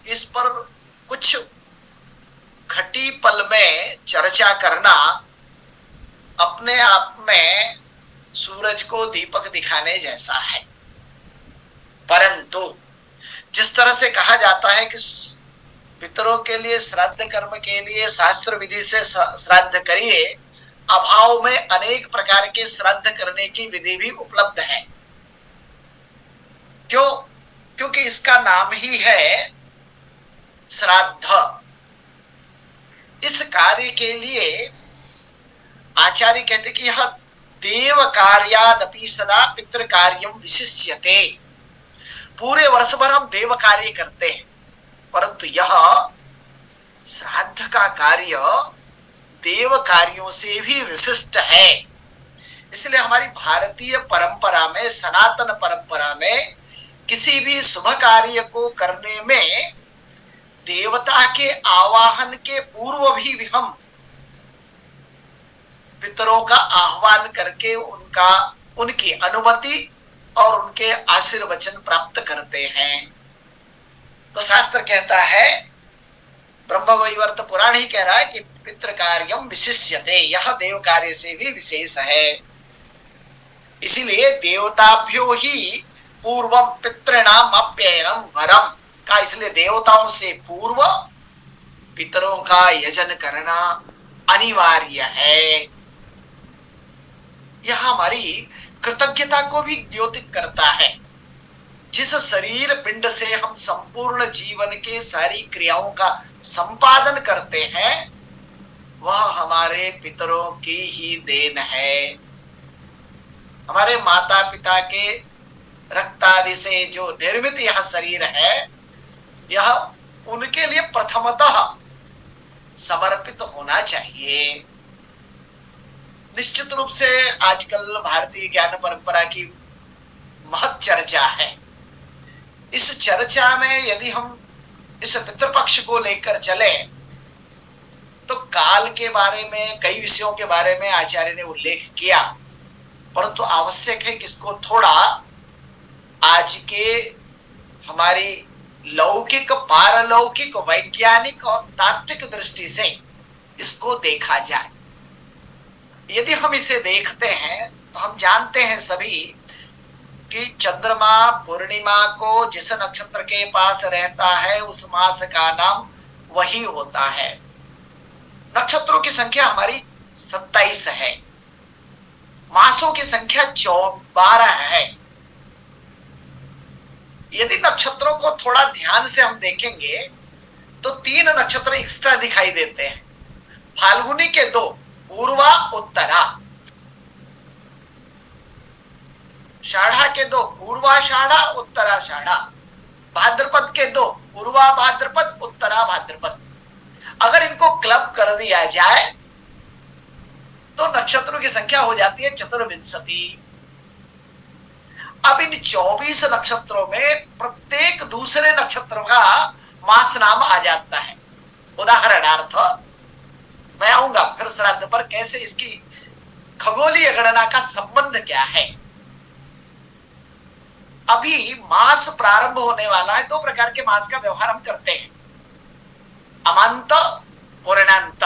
इस पर कुछ घटी पल में चर्चा करना अपने आप में सूरज को दीपक दिखाने जैसा है। परंतु जिस तरह से कहा जाता है कि पितरों के लिए श्राद्ध कर्म के लिए शास्त्र विधि से श्राद्ध करिए, अभाव में अनेक प्रकार के श्राद्ध करने की विधि भी उपलब्ध है। क्यों? क्योंकि इसका नाम ही है श्राद्ध। इस कार्य के लिए आचार्य कहते कि यह देव कार्यादपि सदा पितृ कार्यम विशिष्यते। पूरे वर्ष भर हम देव कार्य करते हैं, परंतु यह श्राद्ध का कार्य देव कार्यों से भी विशिष्ट है। इसलिए हमारी भारतीय परंपरा में, सनातन परंपरा में, किसी भी शुभ कार्य को करने में देवता के आवाहन के पूर्व भी हम पितरों का आह्वान करके उनकी अनुमति और उनके आशीर्वचन प्राप्त करते हैं। तो शास्त्र कहता है, ब्रह्मवैवर्त पुराण ही कह रहा है कि पितृ कार्यम विशिष्यते, यह देव कार्य से भी विशेष है। इसीलिए देवताभ्यो ही पूर्वम पितृणाम अप्ययनम वरम का, इसलिए देवताओं से पूर्व पितरों का यजन करना अनिवार्य है। यह हमारी कृतज्ञता को भी द्योतित करता है। जिस शरीर पिंड से हम संपूर्ण जीवन के सारी क्रियाओं का संपादन करते हैं, वह हमारे पितरों की ही देन है। हमारे माता पिता के रक्त आदि से जो निर्मित यह शरीर है, यह उनके लिए प्रथमतः समर्पित होना चाहिए। निश्चित रूप से आजकल भारतीय ज्ञान परंपरा की महत चर्चा है। इस चर्चा में यदि हम इस पितृपक्ष को लेकर चले तो काल के बारे में, कई विषयों के बारे में आचार्य ने उल्लेख किया, परंतु आवश्यक है कि इसको थोड़ा आज के हमारी लौकिक, पारलौकिक, वैज्ञानिक और तात्विक दृष्टि से इसको देखा जाए। यदि हम इसे देखते हैं तो हम जानते हैं सभी कि चंद्रमा पूर्णिमा को जिस नक्षत्र के पास रहता है उस मास का नाम वही होता है। नक्षत्रों की संख्या हमारी 27 है, मासों की संख्या 12 है। यदि नक्षत्रों को थोड़ा ध्यान से हम देखेंगे तो 3 नक्षत्र एक्स्ट्रा दिखाई देते हैं। फाल्गुनी के 2, पूर्वा उत्तरा। शाढ़ा के 2, पूर्वाषाढ़ा उत्तराषाढ़ा। भाद्रपद के 2, पूर्वा भाद्रपद उत्तरा भाद्रपद। अगर इनको क्लब कर दिया जाए तो नक्षत्रों की संख्या हो जाती है 24। अब इन 24 नक्षत्रों में प्रत्येक दूसरे नक्षत्र का मास नाम आ जाता है। उदाहरणार्थ, मैं आऊंगा फिर श्राद्ध पर कैसे इसकी खगोलीय गणना का संबंध क्या है। अभी मास प्रारंभ होने वाला है। 2 प्रकार के मास का व्यवहार हम करते हैं, अमांत, पूर्णांत।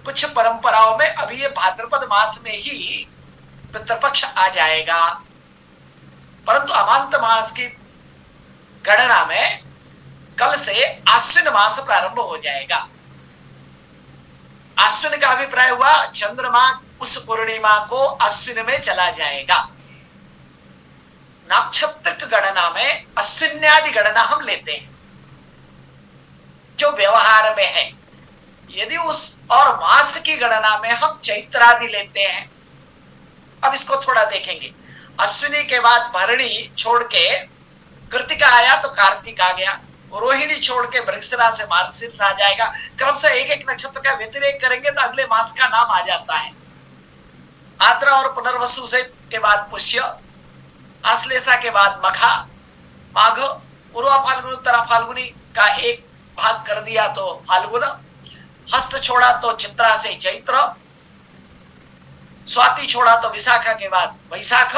कुछ परंपराओं में अभी ये भाद्रपद मास में ही पितृपक्ष आ जाएगा, परंतु अमांत मास की गणना में कल से आश्विन मास प्रारंभ हो जाएगा। आश्विन का अभिप्राय हुआ चंद्रमा उस पूर्णिमा को अश्विन में चला जाएगा। नक्षत्र गणना में अश्विन्यादि गणना हम लेते हैं जो व्यवहार में है। यदि उस और मास की गणना में हम चैत्रादि लेते हैं। अब इसको थोड़ा देखेंगे। अश्विनी के बाद भरणी छोड़ के कृतिका आया तो कार्तिक आ गया, रोहिणी छोड़ के मृगशिरा से मार्गशीर्ष आ जाएगा। क्रमशः एक एक नक्षत्र का व्यतिरेक करेंगे तो अगले मास का नाम आ जाता है। आद्रा और पुनर्वसु से के बाद पुष्य, आश्लेषा के बाद मघा, माघ, पूर्वा फाल्गुनी उत्तरा फाल्गुनी का एक भाग कर दिया तो फाल्गुन, हस्त छोड़ा तो चित्रा से चैत्र, स्वाति छोड़ा तो विशाखा के बाद वैशाख।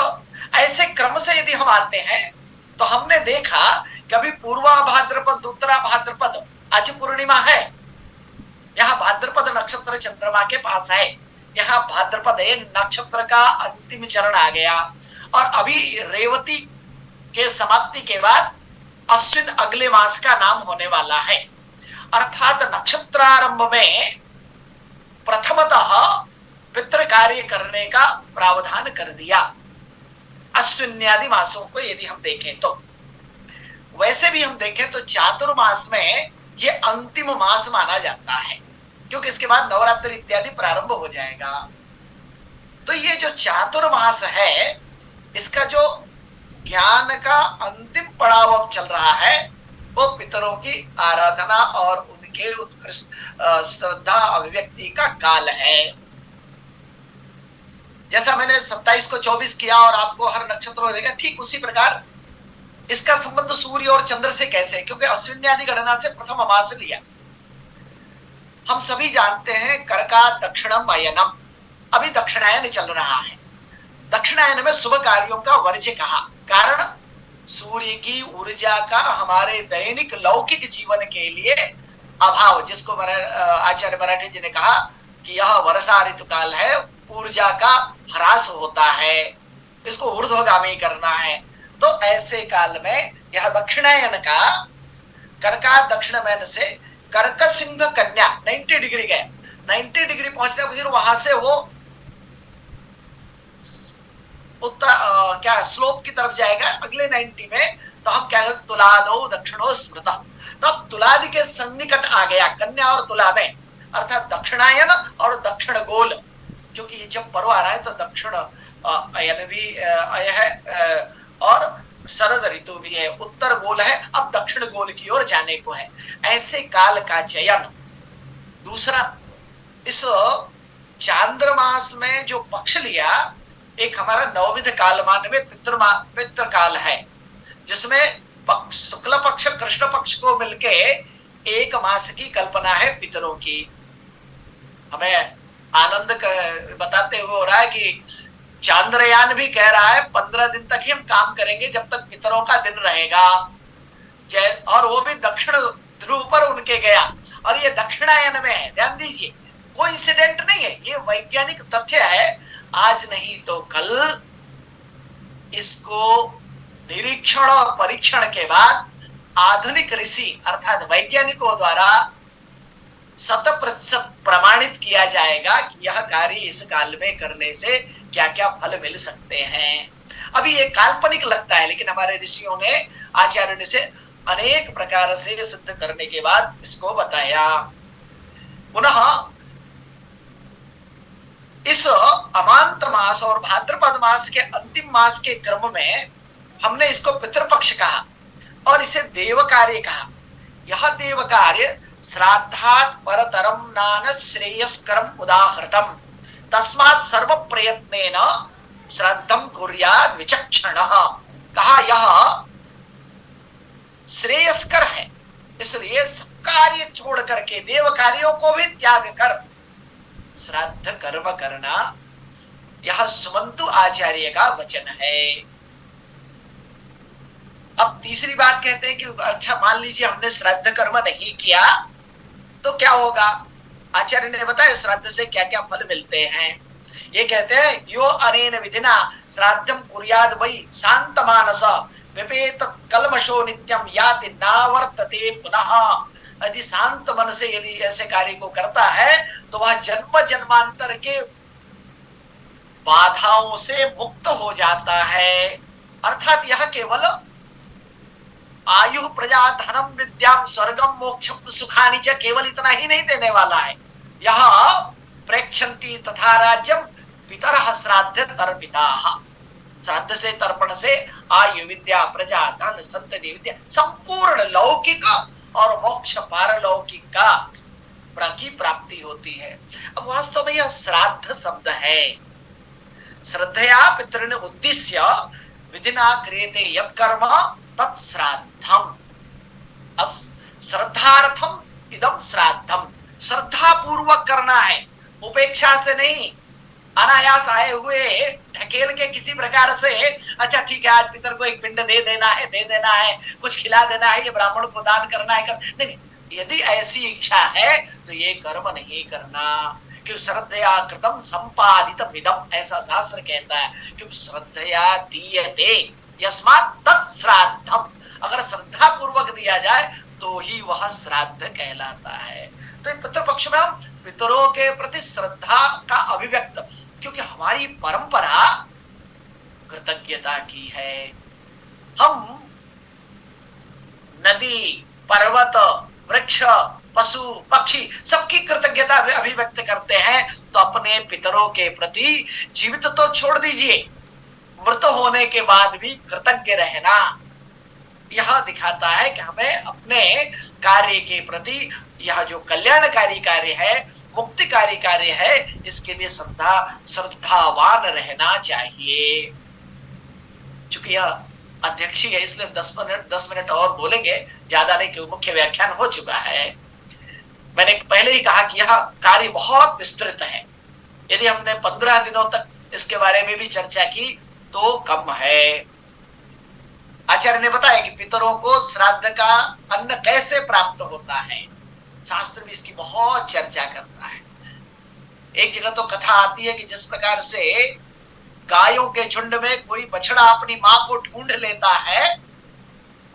ऐसे क्रम से यदि हम आते हैं तो हमने देखा कभी पूर्वा भाद्रपद उत्तरा भाद्रपद, आज पूर्णिमा है, यहाँ भाद्रपद नक्षत्र चंद्रमा के पास है, यहाँ भाद्रपद एक नक्षत्र का अंतिम चरण आ गया, और अभी रेवती के समाप्ति के बाद अश्विन अगले मास का नाम होने वाला है। अर्थात नक्षत्रारंभ में प्रथमतः पितृ कार्य करने का प्रावधान कर दिया अश्विन्यादि मासों को यदि हम देखें तो। वैसे भी हम देखें तो चातुर्मास में ये अंतिम मास माना जाता है, क्योंकि इसके बाद नवरात्रि इत्यादि प्रारंभ हो जाएगा। तो ये जो चातुर्मास है, इसका जो ज्ञान का अंतिम पड़ाव अब चल रहा है, वो पितरों की आराधना और उनके उत्कृष्ट श्रद्धा अभिव्यक्ति का काल है। जैसा मैंने 27 को 24 किया और आपको हर नक्षत्र देगा, ठीक उसी प्रकार इसका संबंध सूर्य और चंद्र से कैसे, क्योंकि अश्विनी आदि गणना से प्रथम मास लिया। हम सभी जानते हैं कर्का दक्षिणम अयनम, अभी दक्षिणायन चल रहा है। दक्षिणायन में शुभ कार्यों का वर्ज्य कहा, कारण सूर्य की ऊर्जा का हमारे दैनिक लौकिक जीवन के लिए अभाव, जिसको आचार्य मराठी जी ने कहा कि यह वर्षा ऋतु काल है, ऊर्जा का ह्रास होता है, इसको ऊर्ध्वगामी करना है। तो ऐसे काल में यह दक्षिणायन का कर्का दक्षिणायन से कर्क सिंह कन्या 90 डिग्री गए, 90 डिग्री पहुंचने पर फिर वहां से वो क्या स्लोप की तरफ जाएगा अगले 90 में, तो हम क्या कहते तुलादो दक्षिणो स्मृत। तो अब तुलादि के सन्निकट आ गया कन्या और तुला में, अर्थात दक्षिणायन और दक्षिण गोल, क्योंकि ये जब पर्व आ रहा है तो दक्षिण अयन भी अय है और शरद ऋतु भी है, उत्तर गोल है, अब दक्षिण गोल की ओर जाने को है। ऐसे काल का चयन। दूसरा, इस चांद्रमास में जो पक्ष लिया, एक हमारा नवविध कालमान में पितृ काल है, जिसमें शुक्ल पक्ष कृष्ण पक्ष को मिलके एक मास की कल्पना है पितरों की। हमें आनंद बताते हुए हो रहा है कि चांद्रयान भी कह रहा है 15 दिन तक ही हम काम करेंगे जब तक पितरों का दिन रहेगा, और वो भी दक्षिण ध्रुव पर उनके गया, और ये दक्षिणायन में है। ध्यान दीजिए, कोई इंसिडेंट नहीं है, ये वैज्ञानिक तथ्य है। आज नहीं तो कल इसको निरीक्षण और परीक्षण के बाद आधुनिक ऋषि अर्थात वैज्ञानिकों द्वारा 100% प्रमाणित किया जाएगा कि यह कार्य इस काल में करने से क्या क्या फल मिल सकते हैं। अभी ये काल्पनिक लगता है, लेकिन हमारे ऋषियों ने, आचार्यों ने से अनेक प्रकार से सिद्ध करने के बाद इसको बताया। पुनः इस अमांत मास और भाद्रपद मास के अंतिम मास के क्रम में हमने इसको पितृपक्ष कहा और इसे देव कार्य कहा। यह देव कार्य श्राद्धात् परतरम नान श्रेयस्करम उदाहृतम तस्मात् सर्व प्रयत्नेन श्राद्धम कुर्यात् विचक्षणः। कहा यह श्रेयस्कर है, इसलिए सब कार्य छोड़ करके देव कार्यों को भी त्याग कर श्राद्ध कर्म करना, यह सुमंतु आचार्य का वचन है। अब तीसरी बात कहते हैं कि अच्छा मान लीजिए हमने श्राद्ध कर्म नहीं किया तो क्या होगा। आचार्य ने बताया श्राद्ध से क्या क्या फल मिलते हैं। ये कहते हैं यो अनेन विधिना श्राद्धम कुर्याद वै शांत मानस विपेत कलमशो नित्यम याति नावर्तते पुनः। यदि शांत मन से यदि ऐसे कार्य को करता है तो वह जन्म जन्मांतर के बाधाओं से मुक्त हो जाता है। अर्थात यह केवल आयु प्रजा धनम विद्याम स्वर्गम मोक्षम सुखानि च केवल इतना ही नहीं देने वाला है। यह प्रेक्षन्ति तथा राज्यम पितरः श्राद्ध तर्पिताः। श्राद्ध से तर्पण से आयु विद्या प्रजा धन संतति विद्या संपूर्ण लौकिक और मोक्ष पारलौकिक की प्राप्ति होती है। अब वास्तव में यह श्राद्ध शब्द है। श्रद्धया पितृन उद्देश्य विधिना क्रियते यत् कर्म तत् श्राद्धम। अब श्रद्धार्थम इदम श्राद्धम, श्रद्धा पूर्वक करना है, उपेक्षा से नहीं। अनायास आए हुए ढकेल के किसी प्रकार से, अच्छा ठीक है आज पितर को एक पिंड दे देना है, कुछ खिला देना है, ये ब्राह्मण को दान करना है, नहीं नहीं, यदि ऐसी इच्छा है तो ये कर्म नहीं करना, क्योंकि श्रद्धया कृतम संपादितम इदम, ऐसा शास्त्र कहता है, क्योंकि श्रद्धया दीयते यस्मात् तत् श्राद्धम, अगर श्रद्धा पूर्वक दिया जाए तो ही वह श्राद्ध कहलाता है। तो पितृ पक्ष में हम पितरों के प्रति श्रद्धा का अभिव्यक्त, क्योंकि हमारी परंपरा कृतज्ञता की है। हम नदी, पर्वत, वृक्ष, पशु, पक्षी सबकी कृतज्ञता अभिव्यक्त करते हैं, तो अपने पितरों के प्रति जीवित तो छोड़ दीजिए, मृत होने के बाद भी कृतज्ञ रहना, यह दिखाता है कि हमें अपने कार्य के प्रति, यह जो कल्याणकारी कार्य है, मुक्तिकारी कार्य है, इसके लिए श्रद्धावान रहना चाहिए। चूंकि यह अध्यक्षी है इसलिए 10 मिनट और बोलेंगे, ज्यादा नहीं, क्योंकि मुख्य व्याख्यान हो चुका है। मैंने पहले ही कहा कि यह कार्य बहुत विस्तृत है, यदि हमने 15 दिनों तक इसके बारे में भी चर्चा की तो कम है। आचार्य ने बताया कि पितरों को श्राद्ध का अन्न कैसे प्राप्त होता है, शास्त्र भी इसकी बहुत चर्चा करता है। एक जगह तो कथा आती है कि जिस प्रकार से गायों के झुंड में कोई बछड़ा अपनी मां को ढूंढ लेता है,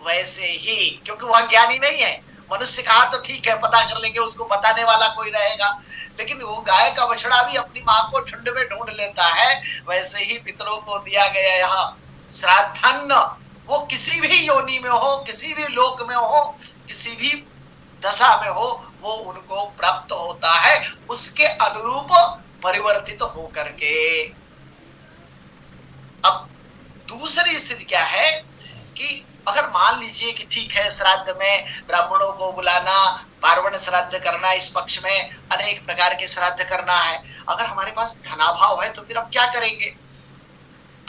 वैसे ही, क्योंकि वह ज्ञानी नहीं है, मनुष्य कहा तो ठीक है पता कर लेंगे, उसको बताने वाला कोई रहेगा, लेकिन वो गाय का बछड़ा भी अपनी मां को झुंड में ढूंढ लेता है। वैसे ही पितरों को दिया गया यहाँ श्राद्धान्न, वो किसी भी योनि में हो, किसी भी लोक में हो, किसी भी दशा में हो, वो उनको प्राप्त होता है, उसके अनुरूप परिवर्तित होकर के। अब दूसरी स्थिति क्या है कि अगर मान लीजिए कि ठीक है श्राद्ध में ब्राह्मणों को बुलाना, पार्वण श्राद्ध करना, इस पक्ष में अनेक प्रकार के श्राद्ध करना है, अगर हमारे पास धनाभाव है तो फिर हम क्या करेंगे?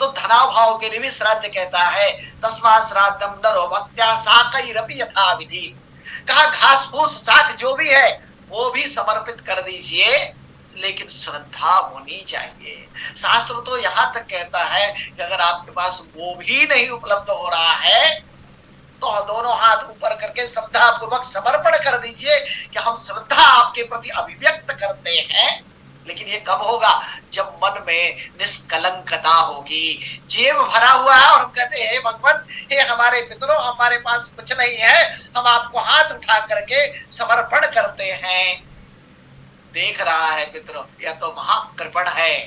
तो धनाभाव के लिए भी श्राद्ध कहता है, तस्मात् श्राद्धम नरो भक्त्या साकैरपि यथा विधि, कहा घास फूस शाक जो भी है वो भी समर्पित कर दीजिए, लेकिन श्रद्धा होनी चाहिए। शास्त्र तो यहां तक कहता है कि अगर आपके पास वो भी नहीं उपलब्ध हो रहा है तो दोनों हाथ ऊपर करके श्रद्धा पूर्वक समर्पण कर दीजिए कि हम श्रद्धा आपके प्रति अभिव्यक्त करते हैं। लेकिन ये कब होगा? जब मन में निष्कलंकता होगी, जेब भरा हुआ है और हम कहते हैं हे भगवान, हे हमारे पितरों, हमारे पास कुछ नहीं है, हम आपको हाथ उठा करके समर्पण करते हैं। देख रहा है पितरों, यह तो महाकृपण है,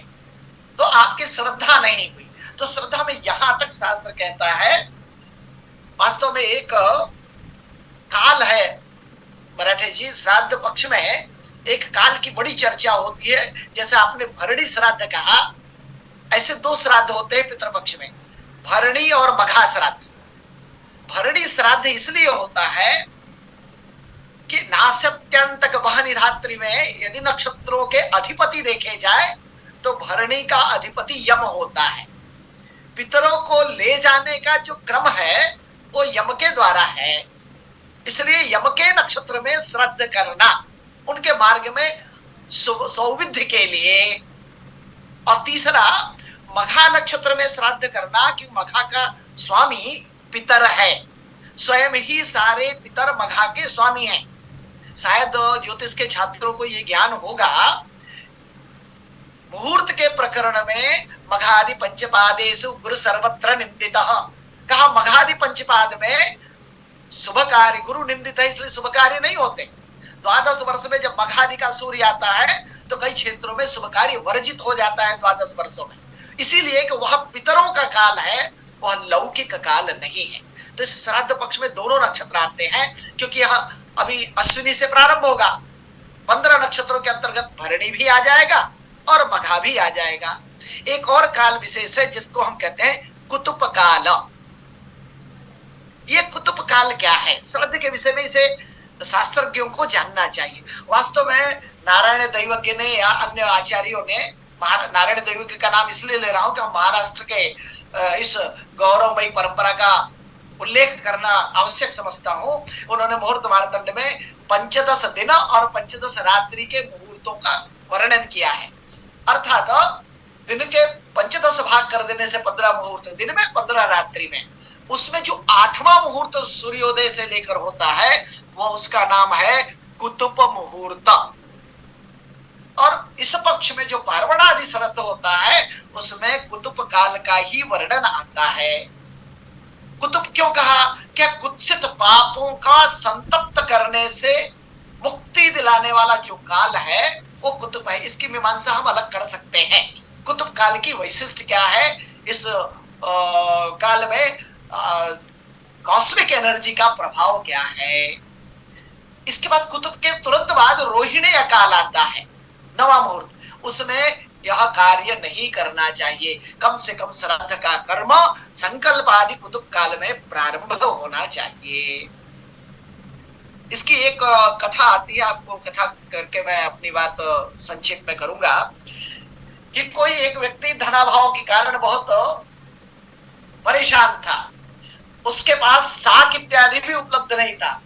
तो आपकी श्रद्धा नहीं हुई। तो श्रद्धा में यहां तक शास्त्र कहता है, वास्तव में एक काल है मराठे जी, श्राद्ध पक्ष में एक काल की बड़ी चर्चा होती है। जैसे आपने भरणी श्राद्ध कहा, ऐसे 2 श्राद्ध होते हैं पितृपक्ष में, भरणी और मघा श्राद्ध। भरणी श्राद्ध इसलिए होता है कि नास्यत्यंतक वहनिधात्री में यदि नक्षत्रों के अधिपति देखे जाए तो भरणी का अधिपति यम होता है। पितरों को ले जाने का जो क्रम है वो यम के द्वारा है, इसलिए यम के नक्षत्र में श्राद्ध करना उनके मार्ग में सौविध्य के लिए। और तीसरा मघा नक्षत्र में श्राद्ध करना, क्योंकि मघा का स्वामी पितर है, स्वयं ही सारे पितर मघा के स्वामी हैं। शायद ज्योतिष के छात्रों को यह ज्ञान होगा, मुहूर्त के प्रकरण में मघादि पंचपादेषु गुरु सर्वत्र निंदितः, कहा मघादि पंचपाद में शुभ कार्य गुरु निंदित है, इसलिए शुभ कार्य नहीं होते। 12 वर्ष में जब मघादि का सूर्य आता है तो कई क्षेत्रों में शुभ कार्य वर्जित हो जाता है 12 वर्षों में, इसीलिए कि वह पितरों का काल है, वह लौकिक काल नहीं है। तो इस श्राद्ध पक्ष में दोनों नक्षत्र आते हैं, क्योंकि यह अभी अश्विनी से प्रारंभ होगा, 15 नक्षत्रों के अंतर्गत भरणी भी आ जाएगा और मघा भी आ जाएगा। एक और काल विशेष है जिसको हम कहते हैं कुतुब काल। ये कुतुब काल क्या है? श्राद्ध के विषय में इसे शास्त्रज्ञों को जानना चाहिए। वास्तव में नारायण दैवज्ञ ने या अन्य आचार्यों ने, नारायण दैवज्ञ का नाम इसलिए ले रहा हूं कि हम महाराष्ट्र के इस गौरवमयी परंपरा का उल्लेख करना आवश्यक समझता हूं। उन्होंने मुहूर्त मार्तंड में 15 दिन और 15 रात्रि के मुहूर्तों का वर्णन किया है। अर्थात दिन के पंचदश भाग कर देने से 15 मुहूर्त, दिन में 15 रात्रि में, उसमें जो 8वां मुहूर्त सूर्योदय से लेकर होता है वो उसका नाम है कुतुब मुहूर्त। और इस पक्ष में जो पार्वणादि श्राद्ध होता है उसमें कुतुब काल का ही वर्णन आता है। कुतुब क्यों कहा? क्या कुत्सित पापों का संतप्त करने से मुक्ति दिलाने वाला जो काल है वो कुतुब है। इसकी मीमांसा हम अलग कर सकते हैं। कुतुब काल की वैशिष्ट क्या है, इस काल में कॉस्मिक एनर्जी का प्रभाव क्या है। इसके बाद कुतुब के तुरंत बाद रोहिणी काल आता है, 9वां मुहूर्त। उसमें यह कार्य नहीं करना चाहिए, कम से कम श्राद्ध का कर्म संकल्प आदि कुतुब काल में प्रारंभ होना चाहिए। इसकी एक कथा आती है, आपको कथा करके मैं अपनी बात संक्षेप में करूंगा कि कोई एक व्यक्ति धनाभाव के कारण बहुत परेशान था। उसके पास साक इत्यादि भी उपलब्ध नहीं था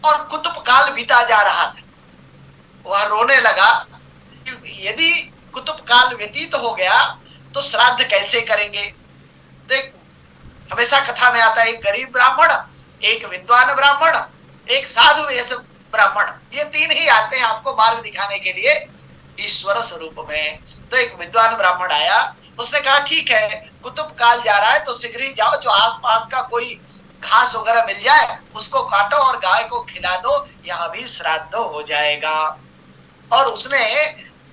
और कुतुब काल बीता जा रहा था। वह रोने लगा कि यदि कुतुब काल व्यतीत हो गया तो श्राद्ध कैसे करेंगे। तो एक हमेशा कथा में आता है, एक गरीब ब्राह्मण, एक विद्वान ब्राह्मण, एक साधु वेश ब्राह्मण, ये तीन ही आते हैं आपको मार्ग दिखाने के लिए ईश्वर स्वरूप में। तो एक विद्वान ब्राह्मण आया, उसने कहा ठीक है कुतुब काल जा रहा है तो शीघ्र ही जाओ, जो आसपास का कोई घास वगैरह मिल जाए उसको काटो और गाय को खिला दो, यह भी श्राद्ध हो जाएगा। और उसने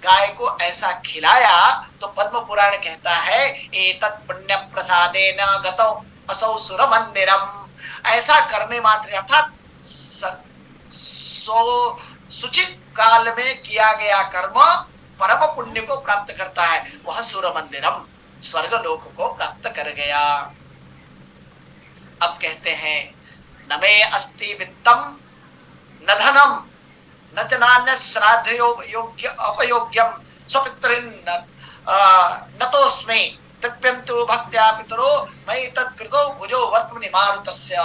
गाय को ऐसा खिलाया तो पद्म पुराण कहता है एतत् पुण्य प्रसादेन गतो असौ सुर मंदिरम। ऐसा करने मात्र अर्थात सुचित काल में किया गया कर्म परम पुण्य को प्राप्त करता है, वह सुर मंदिरम स्वर्ग लोक को प्राप्त कर गया। अब कहते हैं न मे अस्ति वित्तम न धनम न च नान्य श्राद्ध योग्य अपयोग्यम स्वपितृन् नतोस्मि तृप्यन्तु भक्त्या पितरो मयि तत्कृतो भुजो वर्त्मनि मारुतस्य।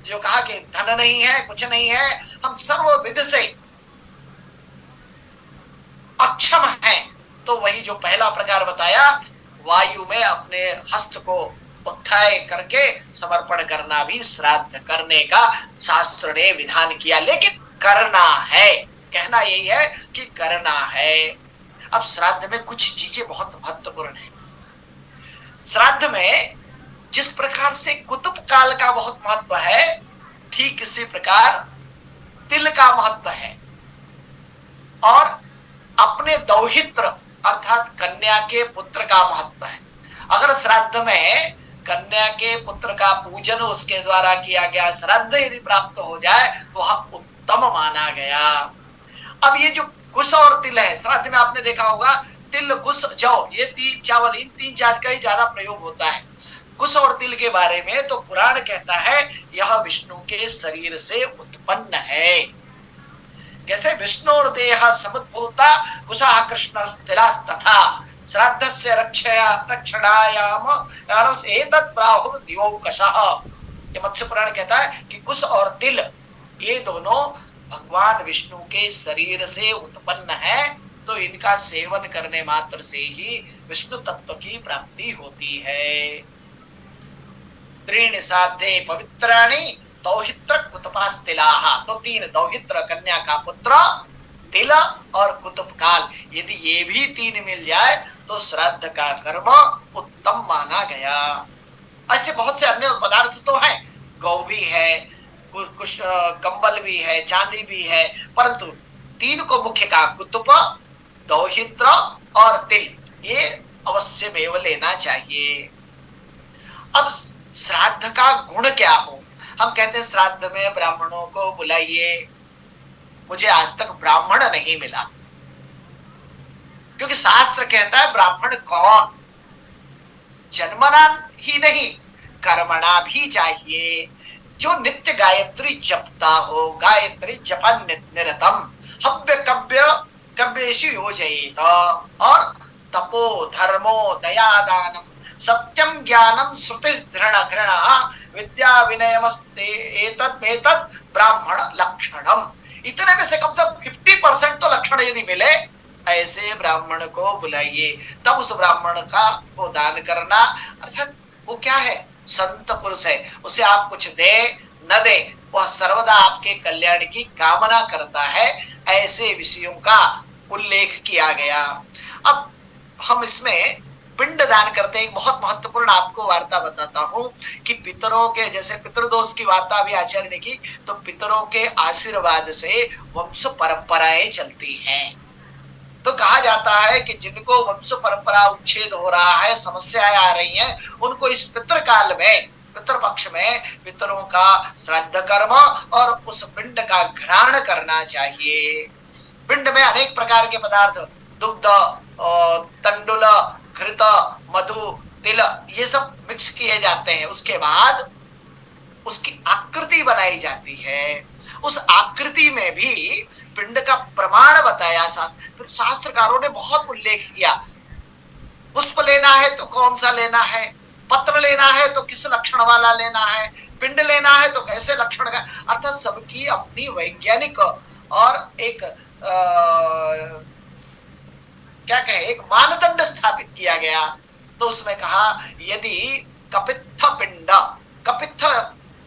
जो कहा कि धन नहीं है, कुछ नहीं है, हम सर्व विध से अक्षम हैं, तो वही जो पहला प्रकार बताया वायु में अपने हस्त को उत्थाय करके समर्पण करना भी श्राद्ध करने का शास्त्र ने विधान किया। लेकिन करना है, कहना यही है कि करना है। अब श्राद्ध में कुछ चीजें बहुत महत्वपूर्ण है। श्राद्ध में जिस प्रकार से कुतुब काल का बहुत महत्व है, ठीक इसी प्रकार तिल का महत्व है। और अपने दौहित्र अर्थात कन्या के पुत्र का महत्व है। अगर श्राद्ध में कन्या के पुत्र का पूजन उसके द्वारा किया गया श्राद्ध यदि प्राप्त हो जाए तो वह उत्तम माना गया। अब ये जो कुश और तिल है, श्राद्ध में आपने देखा होगा तिल कुश जौ, ये तीन चावल, इन तीन जात का ही ज्यादा प्रयोग होता है। कुश और तिल के बारे में तो पुराण कहता है यह विष्णु के शरीर से उत्पन्न है। कैसे विष्णु देह समुद्भूता कुशः कृष्णस्तिलास्तथा श्राद्धस्य रक्षणायाम एतत् प्राहुर दिवौकशः। ये मत्स्य पुराण कहता है कि कुश और तिल ये दोनों भगवान विष्णु के शरीर से उत्पन्न है, तो इनका सेवन करने मात्र से ही विष्णु तत्व की प्राप्ति होती है। त्रीणि साध्ये पवित्राणि दौहित्र कुतुपास्तिलाः, तो तीन दौहित्र कन्या का पुत्र, तिल और कुतुब काल, यदि ये भी तीन मिल जाए तो श्राद्ध का कर्म उत्तम माना गया। ऐसे बहुत से अन्य पदार्थ तो हैं, गौ भी है, कुछ कंबल भी है, चांदी भी है, परंतु तीन को मुख्य का कुतुब, दौहित्र और तिल, ये अवश्य में लेना चाहिए। अब श्राद्ध का गुण क्या हो? हम कहते हैं श्राद्ध में ब्राह्मणों को बुलाइए, मुझे आज तक ब्राह्मण नहीं मिला, क्योंकि शास्त्र कहता है ब्राह्मण कौन? जन्मना ही नहीं, कर्मणा भी चाहिए। जो नित्य गायत्री जपता हो, गायत्री जपन निरतम, हव्य कव्य कव्येषु योजयेत, और तपो धर्मो दयादानम सत्यम ज्ञानम श्रुति दृढ़ घृणा विद्या विनयमस्ते एतत् ब्राह्मण लक्षणम। इतने में से कम से कम 50% तो लक्षण यदि मिले ऐसे ब्राह्मण को बुलाइए, तब उस ब्राह्मण का को दान करना। अर्थात वो क्या है, संत पुरुष है, उसे आप कुछ दे न दे, वह सर्वदा आपके कल्याण की कामना करता है। ऐसे विषयों का उल्लेख किया गया। अब हम इसमें पिंड दान करते हैं। एक बहुत महत्वपूर्ण आपको वार्ता बताता हूं कि पितरों के, जैसे पितृदोष की वार्ता अभी आचार्य ने की, तो पितरों के आशीर्वाद से वंश परंपराएं चलती हैं। तो कहा जाता है कि जिनको वंश परंपरा उच्छेद हो रहा है, समस्याएं आ रही हैं, उनको इस पितृ काल में, पितृ पक्ष में पितरों का श्राद्ध कर्म और उस पिंड का घ्राण करना चाहिए। पिंड में अनेक प्रकार के पदार्थ, दुग्ध, तंडुल, घृत, मधु, तिल, ये सब मिक्स किए जाते हैं। उसके बाद उसकी आकृति बनाई जाती है। उस आकृति में भी पिंड का प्रमाण बताया फिर शास्त्रकारों ने बहुत उल्लेख किया। पुष्प लेना है तो कौन सा लेना है, पत्र लेना है तो किस लक्षण वाला लेना है, पिंड लेना है तो कैसे लक्षण का, अर्थात सबकी अपनी वैज्ञानिक और एक क्या कहे, एक मानदंड स्थापित किया गया। तो उसमें कहा यदि कपित्थ पिंड, कपित्थ,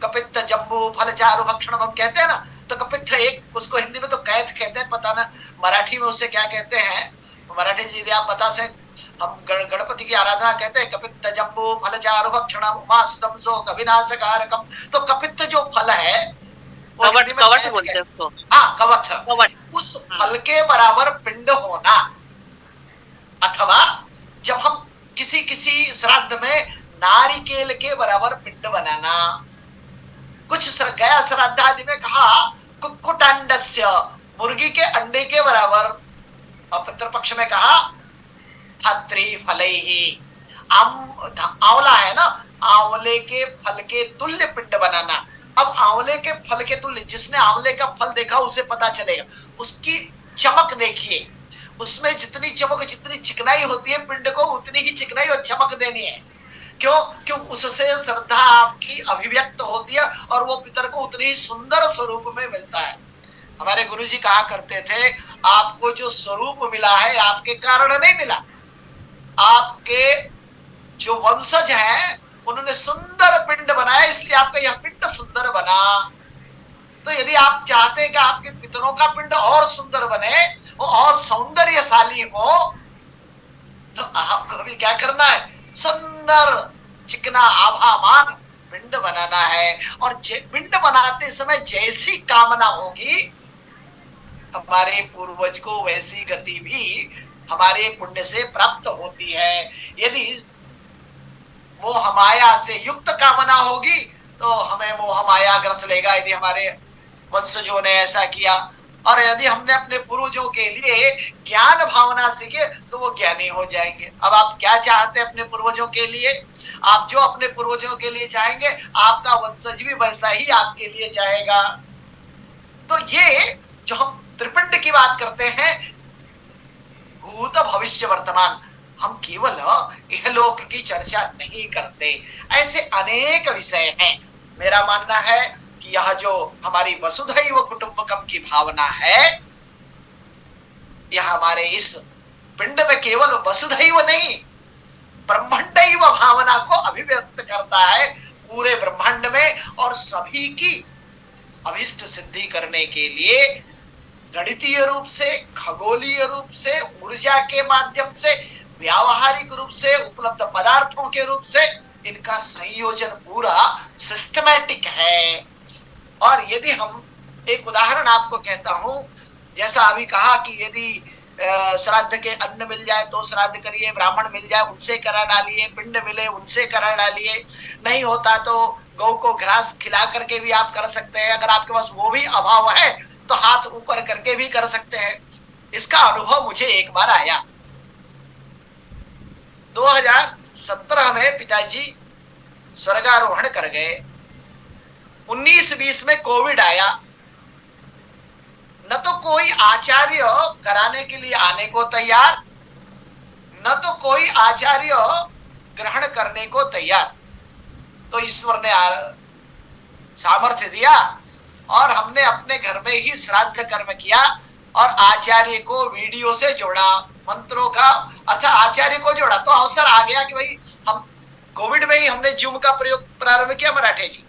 कपित्थ जम्बू फल चारु भक्षण हम कहते हैं ना, तो कपित्थ एक, उसको हिंदी में तो कैथ कहते हैं, पता ना मराठी में उसे क्या कहते हैं, मराठी जी यदि आप बता से। हम गणपति की आराधना कहते हैं कपित्थ जम्बू फल चारु भक्षण उमा सुतम सो कविनाशकारकम। तो कपित्थ जो फल है वो कवट, हिंदी में कवट कैथ बोलते हैं उसको। हाँ, कवच। कवट। उस फल के बराबर पिंड होना, अथवा जब हम किसी किसी श्राद्ध में नारिकेल के बराबर पिंड बनाना, कुछ गया श्राद्ध आदि में कहा कुक्कुटांडस्य, मुर्गी के अंडे के बराबर, और पितृ पक्ष में कहा धात्री फलैहि, आंवला है ना, आंवले के फल के तुल्य पिंड बनाना। अब आंवले के फल के तुल्य, जिसने आंवले का फल देखा उसे पता चलेगा, उसकी चमक देखिए, उसमें जितनी चमक, जितनी चिकनाई होती है, पिंड को उतनी ही चिकनाई और चमक देनी है। क्यों? क्यों? उससे श्रद्धा आपकी अभिव्यक्त होती है और वो पितर को उतनी ही सुंदर स्वरूप में मिलता है। हमारे गुरुजी कहा करते थे, आपको जो स्वरूप मिला है आपके कारण नहीं मिला, आपके जो वंशज हैं उन्होंने सुंदर पिंड बनाया, इसलिए आपका यह पिंड सुंदर बना। तो यदि आप चाहते हैं कि आपके पितरों का पिंड और सुंदर बने, वो और सौंदर्यशाली हो, तो आपको भी क्या करना है, सुंदर चिकना आभामान पिंड बनाना है। और पिंड बनाते समय जैसी कामना होगी हमारे पूर्वज को, वैसी गति भी हमारे पुण्य से प्राप्त होती है। यदि मोह माया से युक्त कामना होगी तो हमें मोह माया ग्रस लेगा, यदि हमारे वंशजों ने ऐसा किया। और यदि हमने अपने पूर्वजों के लिए ज्ञान भावना सीखे तो वो ज्ञानी हो जाएंगे। अब आप क्या चाहते हैं अपने पूर्वजों के लिए? आप जो अपने पूर्वजों के लिए चाहेंगे, आपका वंशज भी वैसा ही आपके लिए चाहेगा। तो ये जो हम त्रिपिंड की बात करते हैं, भूत भविष्य वर्तमान, हम केवल इहलोक की चर्चा नहीं करते, ऐसे अनेक विषय हैं। मेरा मानना है कि यह जो हमारी वसुधैव कुटुंबकम की भावना है, यह हमारे इस पिंड में केवल वसुधैव नहीं, ब्रह्मांडैव भावना को अभिव्यक्त करता है पूरे ब्रह्मांड में। और सभी की अभिष्ट सिद्धि करने के लिए गणितीय रूप से, खगोलीय रूप से, ऊर्जा के माध्यम से, व्यावहारिक रूप से, उपलब्ध पदार्थों के रूप से इनका संयोजन पूरा सिस्टमैटिक है। और यदि हम एक उदाहरण आपको कहता हूं, जैसा अभी कहा कि यदि श्राद्ध के अन्न मिल जाए तो श्राद्ध करिए, ब्राह्मण मिल जाए उनसे करा डालिए, पिंड मिले उनसे करा डालिए, नहीं होता तो गौ को घास खिला करके भी आप कर सकते हैं। अगर आपके पास वो भी अभाव है तो हाथ ऊपर करके भी कर सकते हैं। इसका अनुभव मुझे एक बार आया। 2017 में पिताजी स्वर्गारोहण कर गए। 19-20 में कोविड आया, न तो कोई आचार्य कराने के लिए आने को तैयार, न तो कोई आचार्य ग्रहण करने को तैयार। तो ईश्वर ने सामर्थ्य दिया और हमने अपने घर में ही श्राद्ध कर्म किया। और आचार्य को वीडियो से जोड़ा, मंत्रों का अर्थात आचार्य को जोड़ा। तो अवसर आ गया कि भाई हम कोविड में ही हमने जूम का प्रयोग प्रारंभ किया मराठे जी,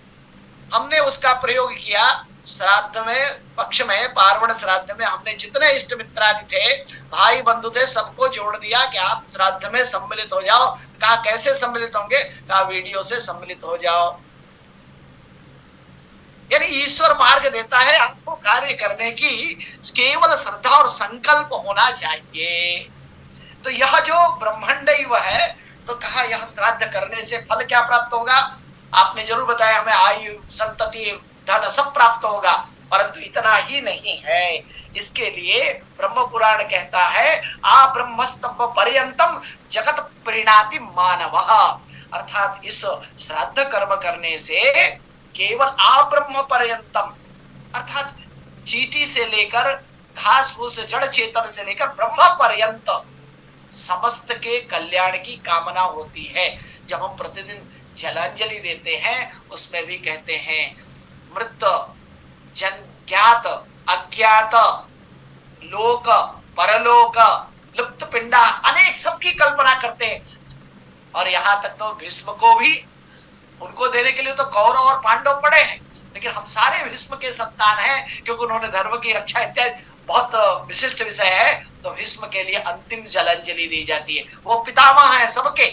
हमने उसका प्रयोग किया श्राद्ध में, पक्ष में, पार्वण श्राद्ध में हमने जितने इष्ट मित्रादि थे, भाई बंधु थे, सबको जोड़ दिया कि आप श्राद्ध में सम्मिलित हो जाओ। कहा कैसे सम्मिलित होंगे? कहा वीडियो से सम्मिलित हो जाओ। यानी ईश्वर मार्ग देता है आपको कार्य करने की, केवल श्रद्धा और संकल्प होना चाहिए। तो यह जो ब्रह्मंडैव है, तो कहा यह श्राद्ध करने से फल क्या प्राप्त होगा? आपने जरूर बताया हमें आयु, संतति, धन सब प्राप्त होगा, परंतु इतना ही नहीं है। इसके लिए ब्रह्म पुराण कहता है आ ब्रह्मस्तव पर्यंतम जगत परिणाति मानवः, अर्थात इस श्राद्ध कर्म करने से केवल आ ब्रह्म पर्यंतम, अर्थात चींटी से लेकर घास फूस जड़ चेतन से लेकर ब्रह्म पर्यंत समस्त के कल्याण की कामना होती है। जब हम प्रतिदिन जलांजलि देते हैं उसमें भी कहते हैं मृत जन ज्ञात अज्ञात लोक परलोक लुप्त पिंडा अनेक सबकी कल्पना करते हैं। और यहां तक तो भीष्म को भी, उनको देने के लिए तो कौरव और पांडव पड़े हैं, लेकिन हम सारे भीष्म के संतान हैं क्योंकि उन्होंने धर्म की रक्षा इत्यादि बहुत विशिष्ट विषय है। तो भीष्म के लिए अंतिम जलांजलि दी जाती है, वो पितामह है सबके।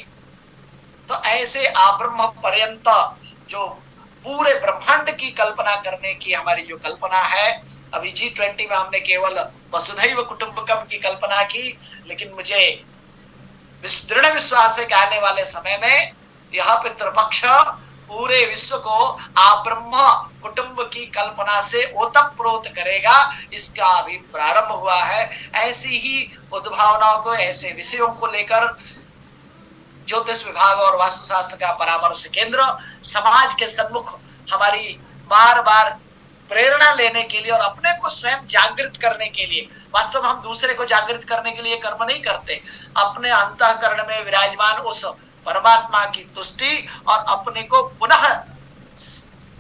तो ऐसे आब्रह्म पर्यंत जो पूरे ब्रह्मांड की कल्पना करने की हमारी जो कल्पना है, अभी G20 में हमने केवल वसुधैव कुटुंबकम की कल्पना की, लेकिन मुझे दृढ़ विश्वास है कि आने वाले समय में यह पितृपक्ष पूरे विश्व को आब्रह्म कुटुंब की कल्पना से ओतप्रोत करेगा। इसका अभी प्रारंभ हुआ है। ऐसी ही उद्भावनाओं को, ऐसे विषयों को लेकर ज्योतिष विभाग और वास्तुशास्त्र का परामर्श केंद्र समाज के सम्मुख हमारी बार बार प्रेरणा लेने के लिए और अपने को स्वयं जागृत करने के लिए, वास्तव में हम दूसरे को जागृत करने के लिए कर्म नहीं करते, अपने अंतःकरण में विराजमान उस परमात्मा की तुष्टि और अपने को पुनः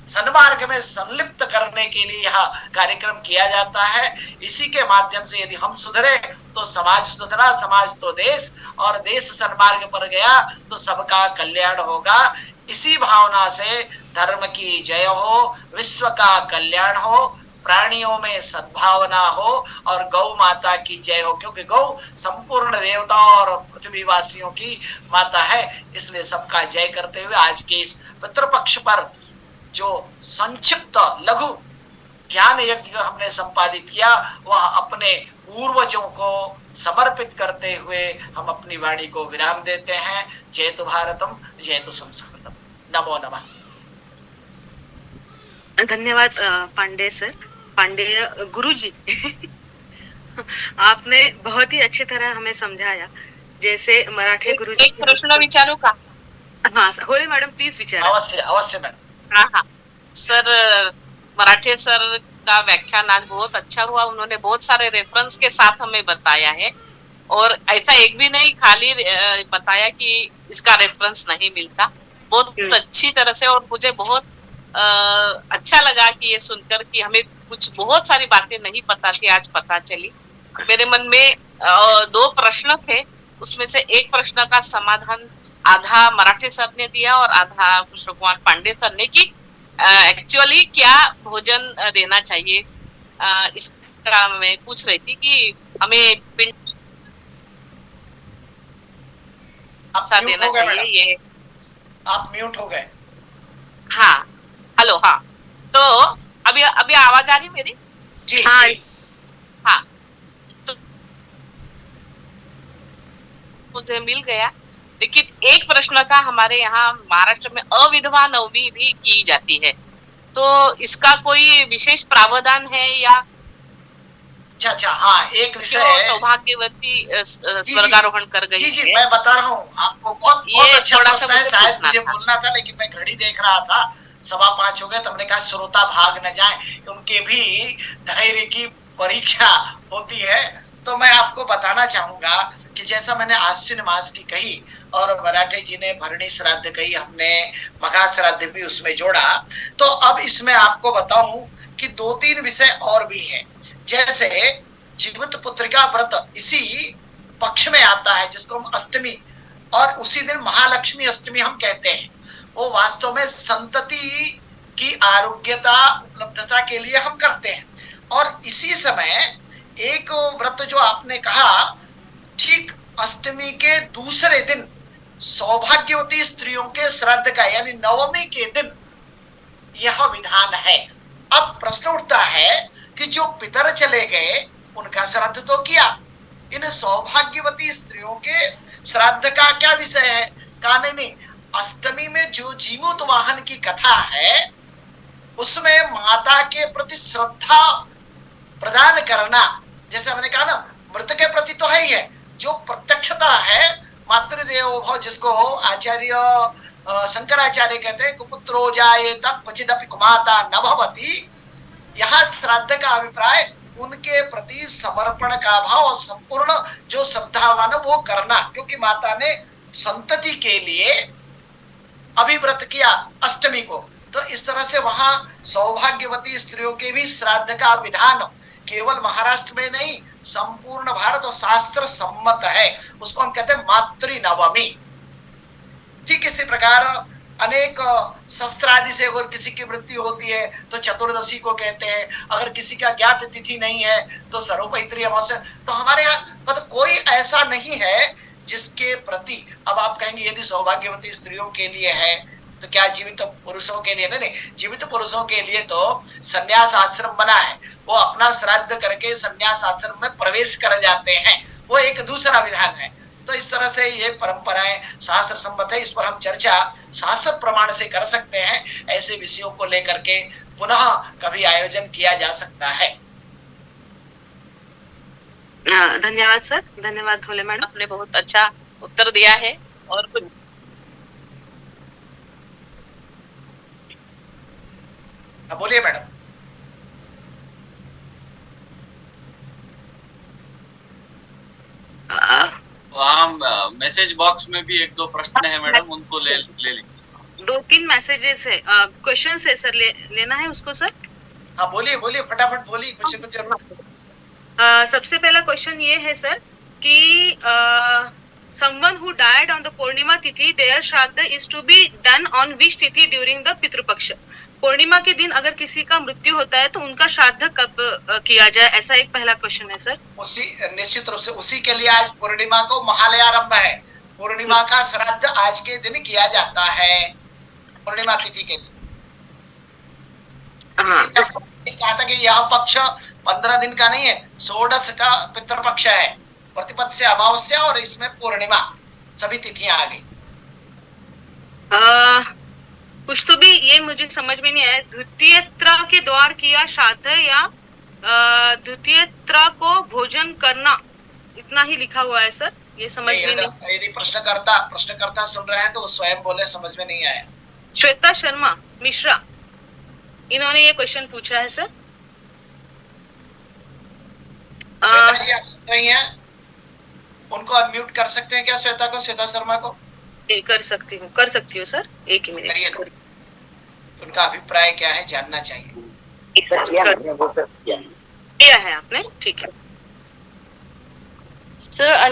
सन्मार्ग में संलिप्त करने के लिए यह कार्यक्रम किया जाता है। इसी के माध्यम से यदि हम सुधरे तो समाज सुधरा, समाज तो देश, और देश सन्मार्ग पर गया तो सबका कल्याण होगा। इसी भावना से धर्म की जय हो, विश्व का कल्याण हो, प्राणियों में सद्भावना हो और गौ माता की जय हो, क्योंकि गौ संपूर्ण देवताओं और पृथ्वीवासियों की माता है। इसलिए सबका जय करते हुए आज के इस पितृपक्ष पर जो संक्षिप्त लघु ज्ञान यज्ञ हमने संपादित किया, वह अपने पूर्वजों को समर्पित करते हुए हम अपनी वाणी को विराम देते हैं। जय तो भारतम, जय तो संस्कृतम। नमो नमः। धन्यवाद पांडे सर, पांडे गुरुजी। आपने बहुत ही अच्छी तरह हमें समझाया। जैसे मराठे गुरुजी, एक प्रश्न विचारू का? हाँ होली मॅडम प्लीज विचारा। अवश्य अवश्य मैडम। हाँ सर, मराठे सर का व्याख्यान आज बहुत अच्छा हुआ। उन्होंने बहुत सारे रेफरेंस के साथ हमें बताया है, और ऐसा एक भी नहीं खाली बताया कि इसका रेफरेंस नहीं मिलता। बहुत अच्छी तरह से, और मुझे बहुत अच्छा लगा कि ये सुनकर कि हमें कुछ बहुत सारी बातें नहीं पता थी, आज पता चली। मेरे मन में 2 प्रश्न थे, उसमें से एक प्रश्न का समाधान आधा मराठे सर ने दिया और आधा कृष्ण कुमार पांडे सर ने, कि एक्चुअली क्या भोजन देना चाहिए। इसका मैं पूछ रही थी कि हमें पिंड सा देना चाहिए। ये आप म्यूट हो गए। हाँ, हेलो, हाँ, तो अभी आवाज आ रही मेरी? जी हाँ जी। हाँ, तो मुझे मिल गया, लेकिन एक प्रश्न का हमारे यहाँ महाराष्ट्र में अविधवा नवमी भी की जाती है, तो इसका कोई विशेष प्रावधान है या? अच्छा, हाँ, एक विषय सौभाग्यवती स्वर्गारोहण कर गई जी जी, है। मैं बता रहा हूँ आपको। बहुत अच्छा प्रश्न है। शायद मुझे था। बोलना था, लेकिन मैं घड़ी देख रहा था, 5:15 हो गए, तो हमने कहा श्रोता भाग न जाए, उनके भी धैर्य की परीक्षा होती है। तो मैं आपको बताना चाहूंगा कि जैसा मैंने आश्विन मास की कही और मराठे जी ने भरणी श्राद्ध कही, हमने मघा श्राद्ध भी उसमें जोड़ा, तो अब इसमें आपको बताऊं कि 2-3 विषय और भी हैं। जैसे जीवित पुत्र का व्रत इसी पक्ष में आता है, जिसको हम अष्टमी, और उसी दिन महालक्ष्मी अष्टमी हम कहते हैं। वो वास्तव में संतति की आरोग्यता उपलब्धता के लिए हम करते हैं। और इसी समय एक व्रत जो आपने कहा, ठीक अष्टमी के दूसरे दिन सौभाग्यवती स्त्रियों के श्राद्ध का, यानी नवमी के दिन यह विधान है। अब प्रश्न उठता है कि जो पितर चले गए उनका श्राद्ध तो किया, इन सौभाग्यवती स्त्रियों के श्राद्ध का क्या विषय है? कहा नहीं, अष्टमी में जो जीमूत वाहन की कथा है उसमें माता के प्रति श्रद्धा प्रदान करना, जैसे हमने कहा ना, मृत के प्रति तो है ही है, जो प्रत्यक्षता है मातृदेवो भव, जिसको आचार्य शंकराचार्य कहते हैं, कुपुत्रो जायेत क्वचिदपि कुमाता न भवति। यहाँ श्राद्ध का अभिप्राय उनके प्रति समर्पण का भाव, संपूर्ण जो श्रद्धावान वो करना, क्योंकि माता ने संतति के लिए अभिव्रत किया अष्टमी को। तो इस तरह से वहां सौभाग्यवती स्त्रियों के भी श्राद्ध का विधान केवल महाराष्ट्र में नहीं, संपूर्ण भारत और शास्त्र सम्मत है। उसको हम कहते हैं मातृ नवमी। ठीक इसी प्रकार अनेक शस्त्र आदि से अगर किसी की मृत्यु होती है तो चतुर्दशी को कहते हैं, अगर किसी का ज्ञात तिथि नहीं है तो सर्वपैतृ अमावस्या। तो हमारे यहाँ मतलब कोई ऐसा नहीं है जिसके प्रति, अब आप कहेंगे यदि सौभाग्यवती स्त्रियों के लिए है तो क्या जीवित पुरुषों के लिए? नहीं, जीवित पुरुषों के लिए तो संन्यास आश्रम बना है, वो अपना श्राद्ध करके संन्यास आश्रम में प्रवेश कर जाते हैं, वो एक दूसरा विधान है। तो इस तरह से ये परंपराएं शास्त्र सम्मत है। इस पर हम चर्चा शास्त्र प्रमाण से कर सकते हैं। ऐसे विषयों को लेकर के पुनः कभी आयोजन किया जा सकता है। धन्यवाद सर, धन्यवाद धोले मैडम, आपने बहुत अच्छा उत्तर दिया है। और कुछ बोलिए मैडम। वहाँ मैसेज बॉक्स में भी एक दो प्रश्न है मैडम, उनको ले लेंगे। 2-3 मैसेजेस है, क्वेश्चन है सर, लेना है उसको सर? हाँ बोलिए बोलिए, फटाफट बोलिए, कुछ जरूर। सबसे पहला क्वेश्चन ये है सर कि someone who died on the पूर्णिमा तिथि, their श्राद्ध is to be done on which तिथि during the पितृपक्ष? पूर्णिमा के दिन अगर किसी का मृत्यु होता है तो उनका श्राद्ध कब किया जाए, ऐसा एक पहला क्वेश्चन है सर। उसी निश्चित रूप से उसी के लिए आज पूर्णिमा को महालयारंभ है। पूर्णिमा का श्राद्ध आज के दिन किया जाता है, पूर्णिमा तिथि के दिन। कहा था कि यह पक्ष 15 दिन का नहीं है, 16 का पितृपक्ष है, प्रतिपद से अमावस्या और इसमें पूर्णिमा, सभी तिथियां आ गई। कुछ तो भी ये मुझे समझ में नहीं आया, द्वितीयत्र के द्वार किया श्राद्ध या द्वितीयत्र को भोजन करना, इतना ही लिखा हुआ है सर, ये समझ में नहीं। यदि प्रश्नकर्ता सुन रहे हैं तो वो स्वयं बोले, समझ में नहीं आया। श्वेता शर्मा मिश्रा, इन्होंने ये क्वेश्चन पूछा है सर। श्वेता जी आप सुन रही हैं? उनको अनम्यूट कर सकते हैं क्या श्वेता को, श्वेता शर्मा को? कर सकती हूँ सर, एक ही मिनट। उनका अभिप्राय क्या है जानना चाहिए। किया है आपने, ठीक है सर।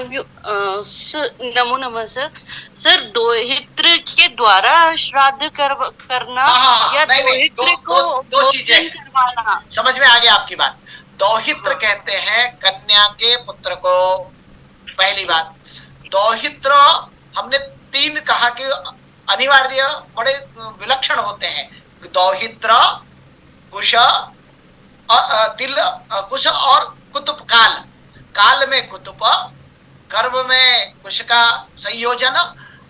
नमो नमः सर। सर दोहित्र के द्वारा श्राद्ध करना या दोहित्र को दो चीजें करवाना? समझ में आ गया आपकी बात। दोहित्र कहते हैं कन्या के पुत्र को, पहली बात। दोहित्र हमने 3 कहा कि अनिवार्य बड़े विलक्षण होते हैं, दोहित्र, कुश, तिल, कुश और कुतुब काल। काल में कुतुब, गर्भ में कुश का संयोजन,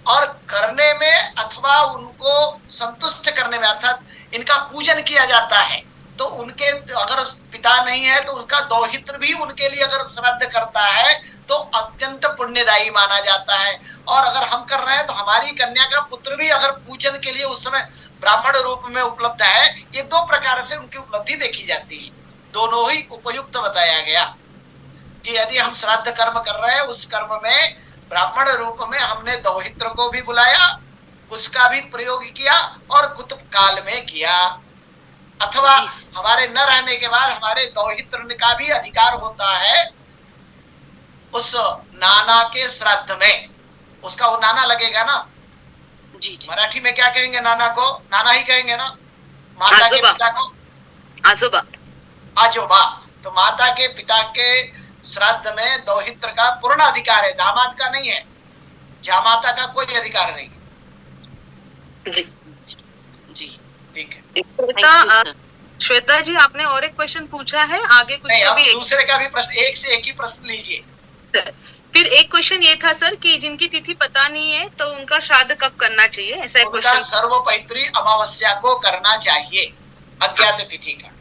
और करने में अथवा उनको संतुष्ट करने में अर्थात इनका पूजन किया जाता है। तो उनके अगर पिता नहीं है तो उसका दोहित्र भी उनके लिए अगर श्राद्ध करता है तो अत्यंत पुण्यदायी माना जाता है। और अगर हम कर रहे हैं तो हमारी कन्या का पुत्र भी अगर पूजन के लिए उस समय ब्राह्मण रूप में उपलब्ध है, ये 2 प्रकार से उनकी उपलब्धि देखी जाती है। दोनों ही उपयुक्त बताया गया कि यदि हम श्राद्ध कर्म कर रहे हैं, उस कर्म में ब्राह्मण रूप में हमने दोहित्र को भी बुलाया, उसका भी प्रयोग किया और कुतुब काल में किया, अथवा हमारे न रहने के बाद हमारे दोहित्र का भी अधिकार होता है उस नाना के श्राद्ध में, उसका वो नाना लगेगा ना। जी जी मराठी में क्या कहेंगे नाना को? नाना ही कहेंगे ना। माता के आजोबा। पिता को आजोबा। आजोबा। तो माता के पिता के श्राद्ध में दौहित्र का पूर्ण अधिकार है, दामाद का नहीं है। जामाता का कोई अधिकार नहीं है। जी जी ठीक है। श्वेता, श्वेता जी आपने और एक क्वेश्चन पूछा है, आगे कुछ नहीं, तो अब भी दूसरे का भी प्रश्न, एक से एक ही प्रश्न लीजिए। फिर एक क्वेश्चन ये था सर कि जिनकी तिथि पता नहीं है तो उनका श्राद्ध कब करना चाहिए, ऐसा एक उनका क्वेश्चन। सर्वपैत्री अमावस्या को करना चाहिए, अज्ञात तिथि का।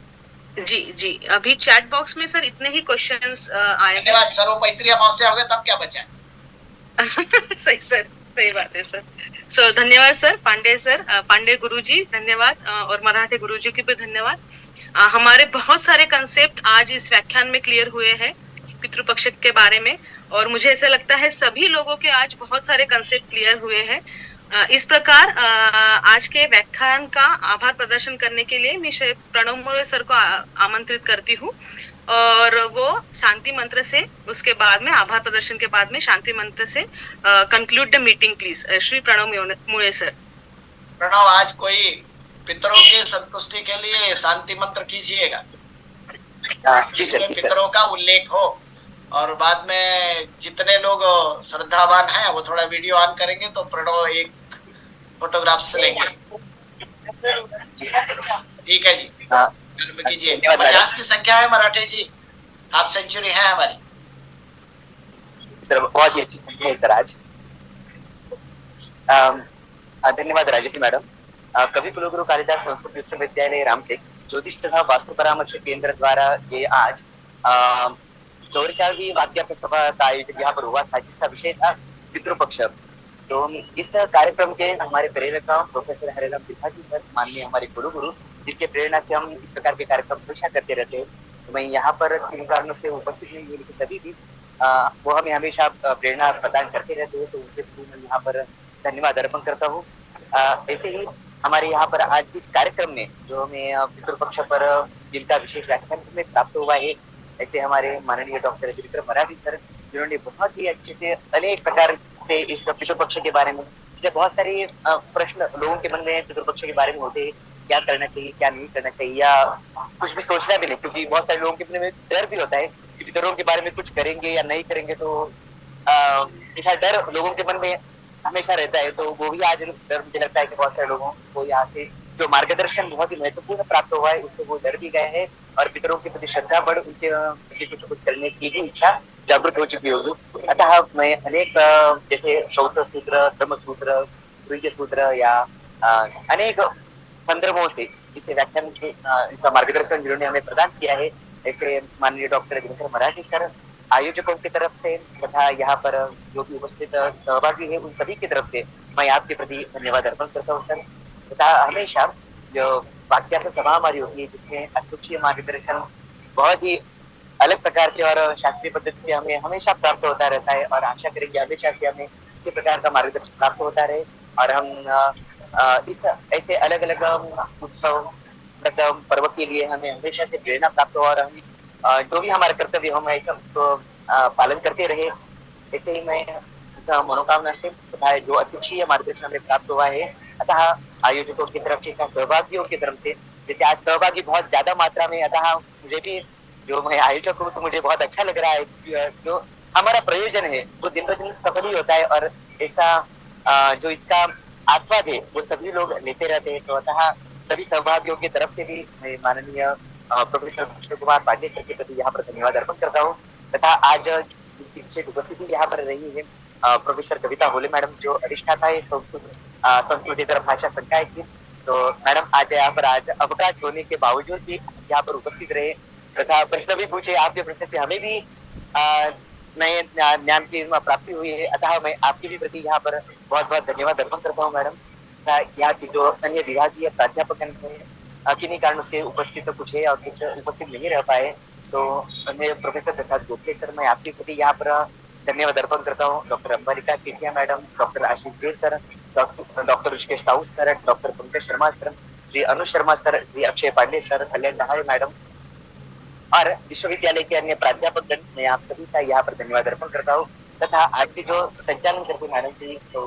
जी जी, अभी चैट बॉक्स में सर इतने ही क्वेश्चंस आए हैं। धन्यवाद। सर्वपैत्री अमावस्या हो गया तब क्या बचा? सही सर, सही बात है सर। सो धन्यवाद सर, पांडे सर, पांडे गुरुजी धन्यवाद, और मराठे गुरुजी की भी धन्यवाद। हमारे बहुत सारे कंसेप्ट आज इस व्याख्यान में क्लियर हुए हैं पितृपक्ष के बारे में, और मुझे ऐसा लगता है सभी लोगों के आज बहुत सारे कंसेप्ट क्लियर हुए हैं। इस प्रकार आज के व्याख्यान का आभार प्रदर्शन करने के लिए मैं श्री प्रणव मोरे सर को आमंत्रित करती हूँ, और वो शांति मंत्र से, उसके बाद में आभार प्रदर्शन के बाद में शांति मंत्र से conclude the meeting please. Shri Pranav More sir. Pranav, आज कोई पितरों के संतुष्टि के लिए शांति मंत्र कीजिएगा, जिसमें पितरों का उल्लेख हो, और बाद में जितने लोग श्रद्धावान हैं वो थोड़ा वीडियो ऑन करेंगे तो प्रणव एक फोटोग्राफ्स लेंगे। ठीक है जी, आरंभ कीजिए। 50 की संख्या है मराठे जी, हाफ सेंचुरी है हमारी। बहुत ही अच्छी संख्या है सर आज। धन्यवाद राजश्री मैडम। कवि कुलगुरु कालिदास संस्कृत विश्वविद्यालय रामटेक ज्योतिष तथा वास्तु परामर्श केंद्र द्वारा ये आज 44वीं वाक्यार्थ सभा का आयोजन यहाँ पर हुआ था, जिसका विषय था पितृपक्ष। तो इस कार्यक्रम के हमारे प्रेरक प्रोफेसर हरिराम त्रिपाठी सर, माननीय हमारे गुरु, जिसके प्रेरणा से हम इस प्रकार के कार्यक्रम हमेशा करते रहते हैं। तो मैं यहाँ पर किन कारणों से उपस्थित नहीं हुई, लेकिन सभी भी वो हमें हमेशा प्रेरणा प्रदान करते रहते हैं, तो उनके थ्रू मैं यहाँ पर धन्यवाद अर्पण करता हूँ। ऐसे ही हमारे यहाँ पर आज इस कार्यक्रम में जो हमें पितृपक्ष पर जिनका विशेष व्याख्यान में प्राप्त हुआ है, ऐसे हमारे माननीय डॉक्टर विक्रम मराठी सर, जिन्होंने बहुत ही अच्छे से अनेक प्रकार से इस पितृपक्ष के बारे में, बहुत सारे प्रश्न लोगों के मन में पितृपक्ष के बारे में होते हैं, क्या करना चाहिए क्या नहीं करना चाहिए, या कुछ भी सोचना भी नहीं, क्योंकि बहुत सारे लोगों के मन में डर भी होता है कि पितरों के बारे में कुछ करेंगे या नहीं करेंगे, तो ऐसा डर लोगों के मन में हमेशा रहता है। तो वो भी आज डर, मुझे लगता है कि बहुत सारे लोगों को यहाँ से जो मार्गदर्शन बहुत ही महत्वपूर्ण प्राप्त हुआ है, उससे वो डर भी गए हैं और पितरों के प्रति श्रद्धा बढ़ उनके कुछ करने की भी इच्छा जागृत हो चुकी होगी। अतः मैं अनेक जैसे श्रौत सूत्र, ब्रह्म सूत्र, सूर्य सूत्र या अनेक संदर्भों से इस व्याख्यान के इसका मार्गदर्शन जिन्होंने हमें प्रदान किया है, ऐसे माननीय डॉक्टर विक्रम मराठी सर, आयोजकों की तरफ से तथा यहाँ पर जो भी उपस्थित सहभागी है उन सभी की तरफ से मैं आपके प्रति धन्यवाद अर्पण करता हूँ सर। तथा हमेशा जो वाक्यार्थ सभा हमारी होती है, जिसमें अद्वितीय मार्गदर्शन बहुत ही अलग प्रकार से और शास्त्रीय पद्धति से हमें हमेशा प्राप्त होता रहता है, और आशा करेंगे हमेशा से हमें इसी प्रकार का मार्गदर्शन प्राप्त होता रहे, और हम इस ऐसे अलग अलग उत्सव पर्व के लिए हमें हमेशा से प्रेरणा प्राप्त हो, और हम जो भी हमारे कर्तव्य हम ऐसा उसको पालन करते रहे। ऐसे ही मैं मनोकामना से तथा जो अतिशय मार्गदर्शन हमें प्राप्त हुआ है, अतः आयोजकों की तरफ से, सहभागियों की तरफ से, जैसे आज सहभागी बहुत ज्यादा मात्रा में, अतः मुझे भी, जो मैं आयोजक हूँ, तो मुझे बहुत अच्छा लग रहा है। जो हमारा प्रयोजन है वो दिन ब दिन सफल ही होता है, और ऐसा जो इसका आस्वाद है वो सभी लोग लेते रहते हैं। तो अतः सभी सहभागियों की तरफ से भी मैं माननीय प्रोफेसर कृष्ण कुमार पांडे सर के प्रति यहाँ पर धन्यवाद अर्पण करता हूँ। तथा आज विशेष उपस्थिति यहाँ पर रही है प्रोफेसर कविता होले मैडम, जो अधिष्ठाता है संस्कृत इतर भाषा संकाय की। तो मैडम आज यहाँ पर आज अवकाश होने के बावजूद भी यहाँ पर उपस्थित रहे तथा प्रश्न भी पूछे। आपके प्रश्न से हमें भी नए ज्ञान की प्राप्ति हुई है, अतः मैं आपके भी प्रति यहाँ पर बहुत बहुत धन्यवाद अर्पण करता हूँ मैडम। यहाँ की जो अन्य विभागीय प्राध्यापक किन्हीं कारणों से उपस्थित कुछ है और कुछ उपस्थित नहीं रह पाए, तो मैं प्रोफेसर प्रसाद गोखले सर, मैं आपके प्रति यहाँ पर धन्यवाद अर्पण करता हूँ। Doctor Ambalika Ketia madam, doctor Ashish Jay sir, doctor Rishikesh Sahu sir, doctor Pankaj Sharma sir, Shri Anu Sharma sir, Shri Akshay Pandey sir, Kalyan Dahade madam, और विश्वविद्यालय के अन्य प्राध्यापक गण, मैं आप सभी का यहाँ पर धन्यवाद अर्पण करता हूँ तथा आज की जो संचालन करती मैडम थी तो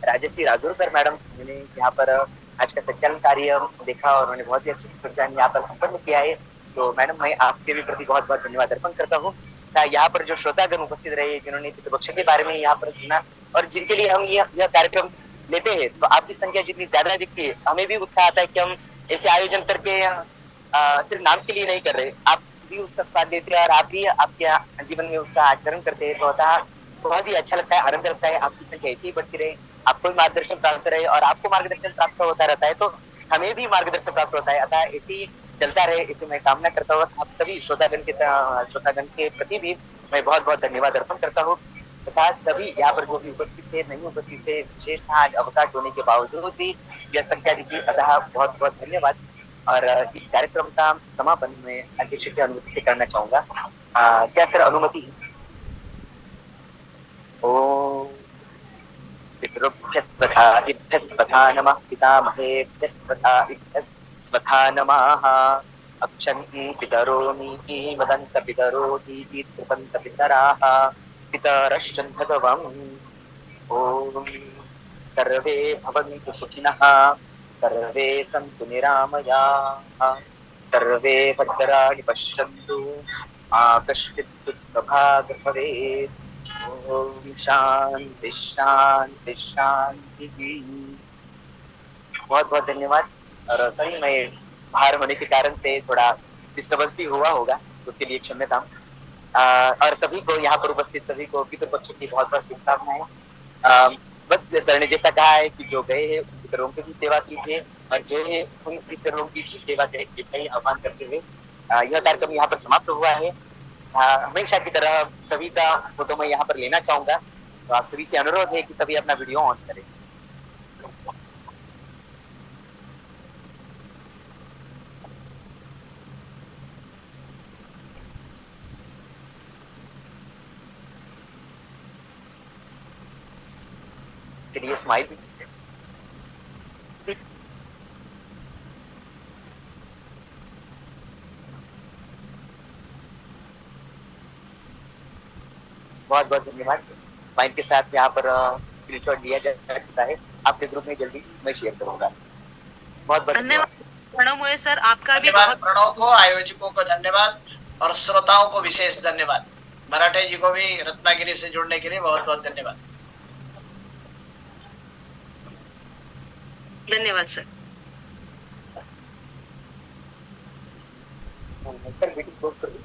राजश्री राजूरकर मैडम, मैंने यहाँ पर आज का संचालन कार्य देखा और उन्होंने बहुत ही अच्छे से संचालन यहाँ पर संपन्न किया है। तो मैडम मैं आपके भी प्रति बहुत बहुत धन्यवाद अर्पण करता हूँ। यहाँ पर जो श्रोतागण उपस्थित रहे जिन्होंने पितृपक्ष के बारे में यहाँ पर सुना और जिनके लिए हम यह कार्यक्रम लेते हैं, तो आपकी संख्या जितनी ज्यादा दिखती है हमें भी उत्साह आता है कि हम ऐसे आयोजन करके सिर्फ नाम के लिए नहीं कर रहे, आप भी उसका साथ देते हैं और आप भी आपके जीवन में उसका आचरण करते हैं, तो अतः बहुत ही अच्छा लगता है, आनंद लगता है। आपकी संख्या ऐसी ही बढ़ती रहे, आपको भी मार्गदर्शन प्राप्त रहे और आपको मार्गदर्शन प्राप्त होता रहता है तो हमें भी मार्गदर्शन प्राप्त होता है, अतः ऐसे ही चलता रहे, इसे मैं कामना करता हूँ। आप सभी श्रोतागण के प्रति भी मैं बहुत बहुत धन्यवाद अर्पण करता हूँ तथा सभी यहाँ पर जो भी उपस्थित थे नहीं उपस्थित थे, विशेष आज अवकाश होने के बावजूद भी यह संख्या दिखी, अतः बहुत बहुत धन्यवाद। और इस कार्यक्रम का समापन में अध्यक्ष की अनुमति से करना चाहूंगा। क्या सर अनुमति? ओम पितृभ्यस्वधा नमः पितामहेभ्यस्वधा नमः अक्षन्ति पितरोमीति वदन्त पितरोतीति तृपन्त पितराः पितरश्च भगवम्। ओम सर्वे भवन्तु सुखिनः, सर्वे सन्तु निरामयाः, सर्वे भद्राणि पश्यन्तु मा कश्चित् दुःखभाग् भवेत्। ओम शांति शांति शांति। बहुत बहुत धन्यवाद। और सही मैं बाहर होने के कारण से थोड़ा डिस्टर्बेंस भी हुआ होगा, उसके लिए क्षम्यता। और सभी को यहाँ पर उपस्थित सभी को पितृपक्ष की बहुत बहुत शुभकामनाएं। बस सर ने जैसा कहा है कि जो गए हैं उन पितरों की भी सेवा कीजिए और जो है उन पितरों की भी सेवा करें आह्वान करते हुए यह कार्यक्रम यहाँ पर समाप्त हुआ है। हमेशा की तरह सभी का फोटो मैं यहाँ पर लेना चाहूंगा, तो आप सभी से अनुरोध है कि सभी अपना वीडियो ऑन करें। चलिए स्माइल भी बहुत बहुत धन्यवाद। स्माइल के साथ यहाँ पर स्क्रीनशॉट लिया जा सकता है, आपके ग्रुप में जल्दी मैं शेयर करूंगा। बहुत बहुत धन्यवाद प्रणव मुळे सर, आपका भी धन्यवाद बहुत प्रणव को, आयोजकों को धन्यवाद और श्रोताओं को विशेष धन्यवाद। मराठे जी को भी रत्नागिरी से जुड़ने के लिए बहुत बहुत धन्यवाद। धन्यवाद सर। सर मीटिंग क्लोज कर दो।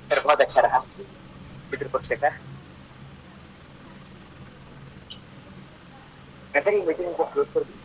सर बहुत अच्छा रहा पितृपक्ष का। सर ये मीटिंग को क्लोज कर दो।